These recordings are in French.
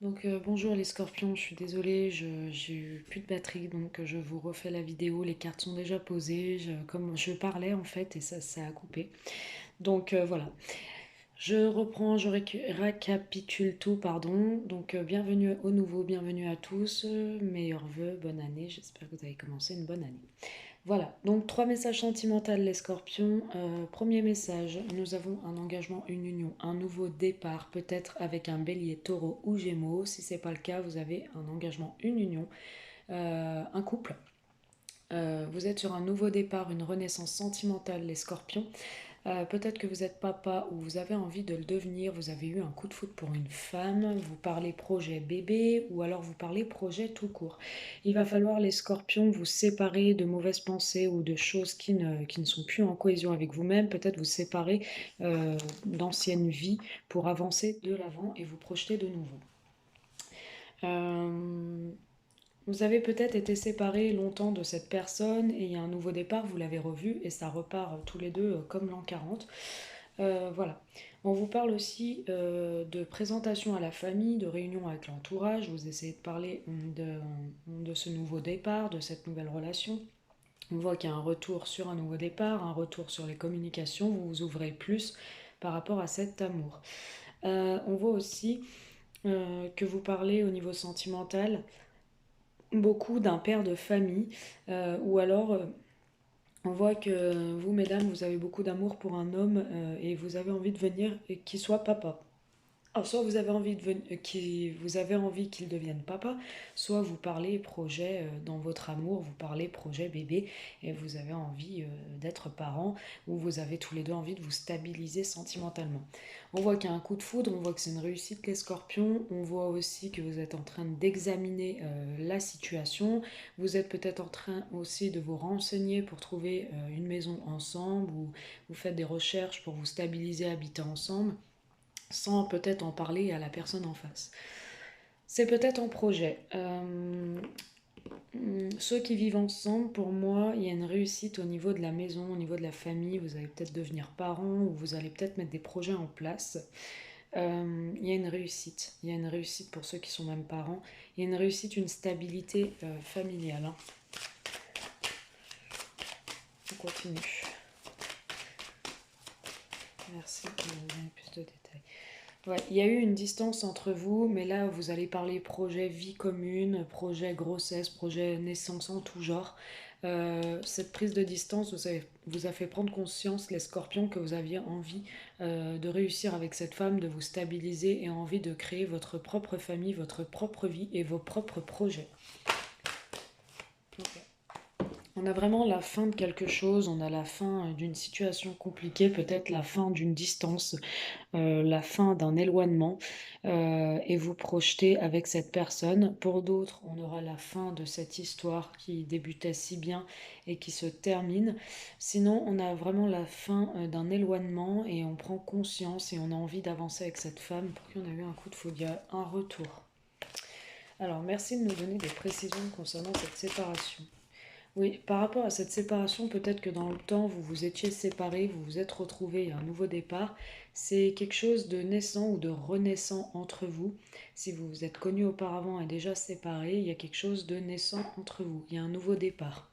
Donc bonjour les scorpions, je suis désolée, j'ai eu plus de batterie donc je vous refais la vidéo, les cartes sont déjà posées, comme je parlais en fait et ça a coupé. Donc voilà, je reprends, récapitule tout, pardon. Donc bienvenue au nouveau, bienvenue à tous, meilleurs vœux, bonne année, j'espère que vous avez commencé une bonne année. Voilà, donc trois messages sentimentaux les scorpions. Premier message, nous avons un engagement, une union, un nouveau départ, peut-être avec un bélier, taureau ou gémeaux. Si c'est pas le cas, vous avez un engagement, une union, un couple. Vous êtes sur un nouveau départ, une renaissance sentimentale les scorpions. Peut-être que vous êtes papa ou vous avez envie de le devenir, vous avez eu un coup de foudre pour une femme, vous parlez projet bébé ou alors vous parlez projet tout court. Il va falloir les scorpions vous séparer de mauvaises pensées ou de choses qui ne sont plus en cohésion avec vous-même, peut-être vous séparer d'anciennes vies pour avancer de l'avant et vous projeter de nouveau. Euh, Vous avez peut-être été séparés longtemps de cette personne et il y a un nouveau départ, vous l'avez revu et ça repart tous les deux comme l'an 40. Voilà. On vous parle aussi de présentation à la famille, de réunion avec l'entourage. Vous essayez de parler de ce nouveau départ, de cette nouvelle relation. On voit qu'il y a un retour sur un nouveau départ, un retour sur les communications. Vous vous ouvrez plus par rapport à cet amour. On voit aussi que vous parlez au niveau sentimental beaucoup d'un père de famille ou alors on voit que vous, mesdames, vous avez beaucoup d'amour pour un homme et vous avez envie de venir et qu'il soit papa. Alors, soit vous avez envie vous avez envie qu'il devienne papa, soit vous parlez projet dans votre amour, vous parlez projet bébé et vous avez envie d'être parent ou vous avez tous les deux envie de vous stabiliser sentimentalement. On voit qu'il y a un coup de foudre, on voit que c'est une réussite les scorpions, on voit aussi que vous êtes en train d'examiner la situation, vous êtes peut-être en train aussi de vous renseigner pour trouver une maison ensemble ou vous faites des recherches pour vous stabiliser, habiter ensemble sans peut-être en parler à la personne en face. C'est peut-être en projet. Ceux qui vivent ensemble, pour moi, il y a une réussite au niveau de la maison, au niveau de la famille. Vous allez peut-être devenir parents ou vous allez peut-être mettre des projets en place. Il y a une réussite. Il y a une réussite pour ceux qui sont même parents. Il y a une réussite, une stabilité familiale, hein. On continue. Merci pour donner plus de détails. Ouais, il y a eu une distance entre vous, mais là vous allez parler projet vie commune, projet grossesse, projet naissance en tout genre. Cette prise de distance vous a fait prendre conscience, les scorpions, que vous aviez envie de réussir avec cette femme, de vous stabiliser et envie de créer votre propre famille, votre propre vie et vos propres projets. Ok. On a vraiment la fin de quelque chose, on a la fin d'une situation compliquée, peut-être la fin d'une distance, la fin d'un éloignement et vous projeter avec cette personne. Pour d'autres, on aura la fin de cette histoire qui débutait si bien et qui se termine. Sinon, on a vraiment la fin d'un éloignement et on prend conscience et on a envie d'avancer avec cette femme pour qui on a eu un coup de foudre, il y a un retour. Alors, merci de nous donner des précisions concernant cette séparation. Oui, par rapport à cette séparation, peut-être que dans le temps, vous vous étiez séparés, vous vous êtes retrouvés, il y a un nouveau départ. C'est quelque chose de naissant ou de renaissant entre vous. Si vous vous êtes connus auparavant et déjà séparés, il y a quelque chose de naissant entre vous. Il y a un nouveau départ.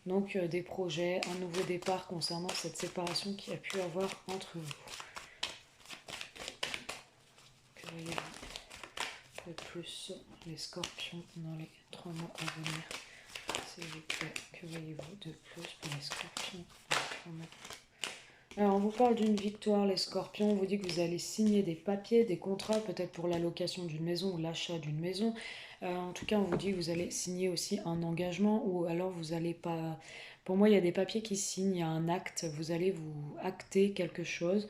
Donc des projets, un nouveau départ concernant cette séparation qui a pu avoir entre vous. Que voyez-vous de plus les scorpions dans les 3 mois à venir? S'il vous plaît, que voyez-vous de plus pour les scorpions? Alors, on vous parle d'une victoire, les scorpions. On vous dit que vous allez signer des papiers, des contrats, peut-être pour la location d'une maison ou l'achat d'une maison. En tout cas, on vous dit que vous allez signer aussi un engagement ou alors vous allez pas. Pour moi, il y a des papiers qui signent, il y a un acte, vous allez vous acter quelque chose.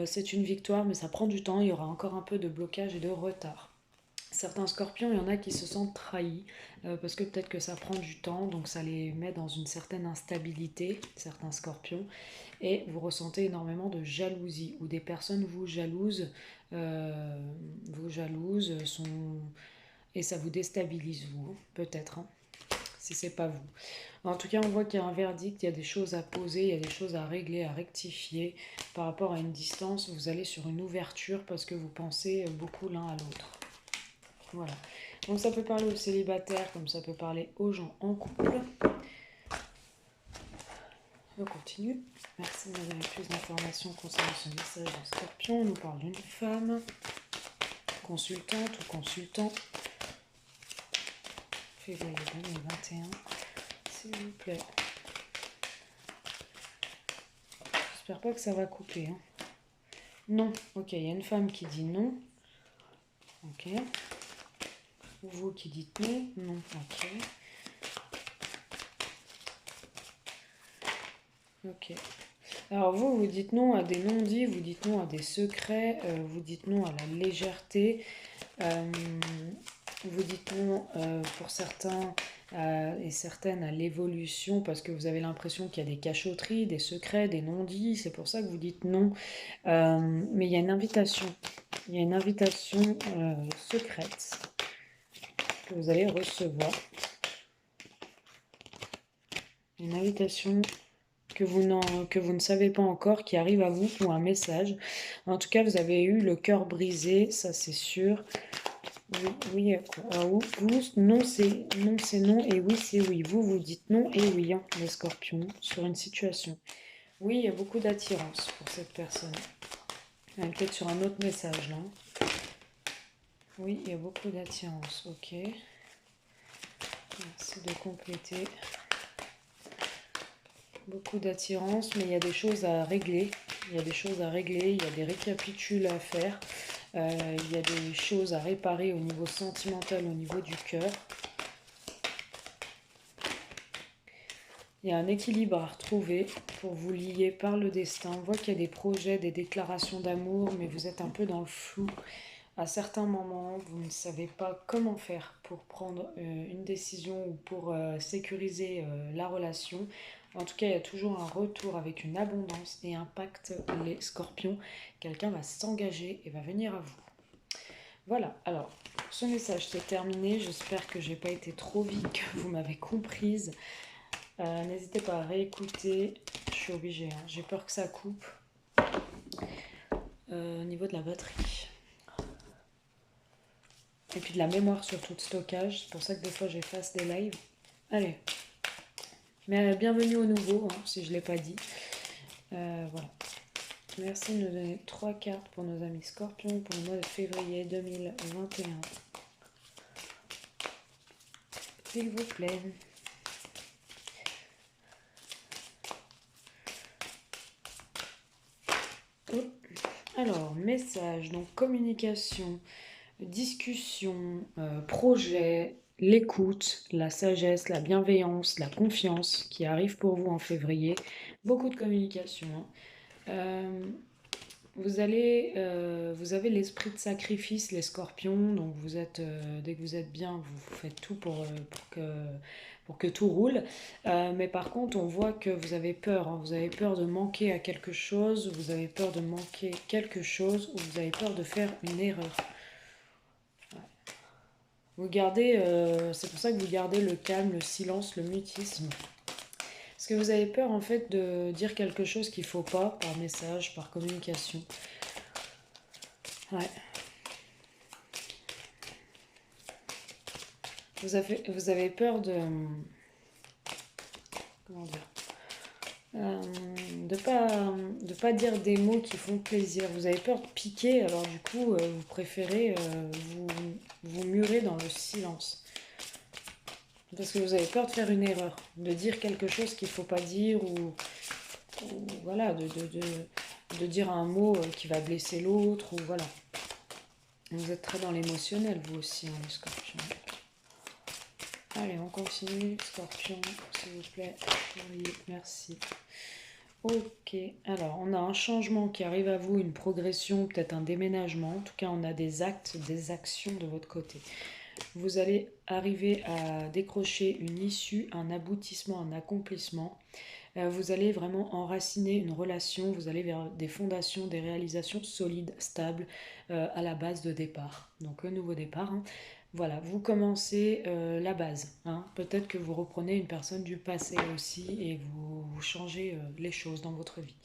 C'est une victoire, mais ça prend du temps, il y aura encore un peu de blocage et de retard. Certains scorpions, il y en a qui se sentent trahis parce que peut-être que ça prend du temps, donc ça les met dans une certaine instabilité, certains scorpions, et vous ressentez énormément de jalousie ou des personnes euh, vous jalousent et ça vous déstabilise vous, peut-être, hein, si c'est pas vous. En tout cas, on voit qu'il y a un verdict, il y a des choses à poser, il y a des choses à régler, à rectifier par rapport à une distance. Vous allez sur une ouverture parce que vous pensez beaucoup l'un à l'autre. Voilà. Donc ça peut parler aux célibataires comme ça peut parler aux gens en couple. On continue. Merci de me donner plus d'informations concernant ce message de Scorpion. On nous parle d'une femme, consultante ou consultant. Février 2021, s'il vous plaît. J'espère pas que ça va couper. Hein. Non, ok, il y a une femme qui dit non. Ok. Vous qui dites non, non, ok. Ok. Alors vous dites non à des non-dits, vous dites non à des secrets, vous dites non à la légèreté, vous dites non pour certains et certaines à l'évolution parce que vous avez l'impression qu'il y a des cachotteries, des secrets, des non-dits, c'est pour ça que vous dites non. Mais il y a une invitation, secrète que vous allez recevoir. Une invitation que vous ne savez pas encore, qui arrive à vous, ou un message. En tout cas, vous avez eu le cœur brisé, ça c'est sûr. Oui, non c'est non, et oui c'est oui. Vous dites non et oui, hein, les scorpions, sur une situation. Oui, il y a beaucoup d'attirance pour cette personne. Elle est peut-être sur un autre message là. Oui, il y a beaucoup d'attirance, ok. Merci de compléter. Beaucoup d'attirance, mais il y a des choses à régler. Il y a des récapitules à faire. Il y a des choses à réparer au niveau sentimental, au niveau du cœur. Il y a un équilibre à retrouver pour vous lier par le destin. On voit qu'il y a des projets, des déclarations d'amour, mais vous êtes un peu dans le flou. À certains moments, vous ne savez pas comment faire pour prendre une décision ou pour sécuriser la relation. En tout cas, il y a toujours un retour avec une abondance et un pacte, les scorpions. Quelqu'un va s'engager et va venir à vous. Voilà, alors, ce message c'est terminé. J'espère que j'ai pas été trop vite, que vous m'avez comprise. N'hésitez pas à réécouter. Je suis obligée, hein. J'ai peur que ça coupe. Au niveau de la batterie. Et puis de la mémoire surtout de stockage. C'est pour ça que des fois j'efface des lives. Allez. Mais bienvenue au nouveau, hein, si je ne l'ai pas dit. Voilà. Merci de nous donner 3 cartes pour nos amis scorpions pour le mois de février 2021. S'il vous plaît. Oh. Alors, message, donc communication, discussion, projet, l'écoute, la sagesse, la bienveillance, la confiance qui arrive pour vous en février. Beaucoup de communication. Hein. Vous avez l'esprit de sacrifice, les scorpions, donc dès que vous êtes bien, vous faites tout pour que tout roule. Mais par contre, on voit que vous avez peur, hein. Vous avez peur de manquer à quelque chose, vous avez peur de manquer quelque chose, ou vous avez peur de faire une erreur. Vous gardez, c'est pour ça que vous gardez le calme, le silence, le mutisme. Parce que vous avez peur en fait de dire quelque chose qu'il ne faut pas, par message, par communication. Ouais. Vous avez peur de... Comment dire de pas dire des mots qui font plaisir. Vous avez peur de piquer, alors du coup, vous préférez vous murer dans le silence. Parce que vous avez peur de faire une erreur, de dire quelque chose qu'il ne faut pas dire, ou voilà, de dire un mot qui va blesser l'autre, ou voilà. Vous êtes très dans l'émotionnel, vous aussi, hein, les scorpions. Allez, on continue, scorpion, s'il vous plaît. Oui, merci. Ok, alors on a un changement qui arrive à vous, une progression, peut-être un déménagement. En tout cas, on a des actes, des actions de votre côté. Vous allez arriver à décrocher une issue, un aboutissement, un accomplissement. Vous allez vraiment enraciner une relation, vous allez vers des fondations, des réalisations solides, stables, à la base de départ. Donc un nouveau départ. Hein. Voilà, vous commencez la base. Hein. Peut-être que vous reprenez une personne du passé aussi et vous changez les choses dans votre vie.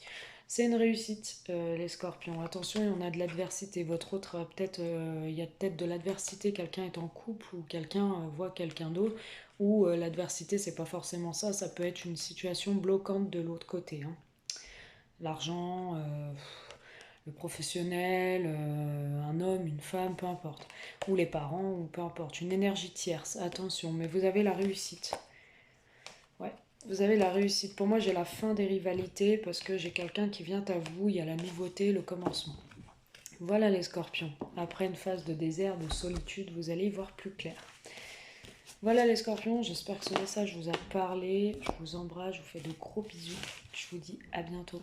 C'est une réussite, les scorpions. Attention, on a de l'adversité. Votre autre, peut-être, il y a peut-être de l'adversité. Quelqu'un est en couple ou quelqu'un voit quelqu'un d'autre. Ou l'adversité, c'est pas forcément ça. Ça peut être une situation bloquante de l'autre côté, hein. L'argent, le professionnel, un homme, une femme, peu importe. Ou les parents, ou peu importe. Une énergie tierce. Attention, mais vous avez la réussite. Ouais, vous avez la réussite. Pour moi, j'ai la fin des rivalités parce que j'ai quelqu'un qui vient à vous, il y a la nouveauté, le commencement. Voilà les scorpions. Après une phase de désert, de solitude, vous allez y voir plus clair. Voilà les scorpions, j'espère que ce message vous a parlé. Je vous embrasse, je vous fais de gros bisous. Je vous dis à bientôt.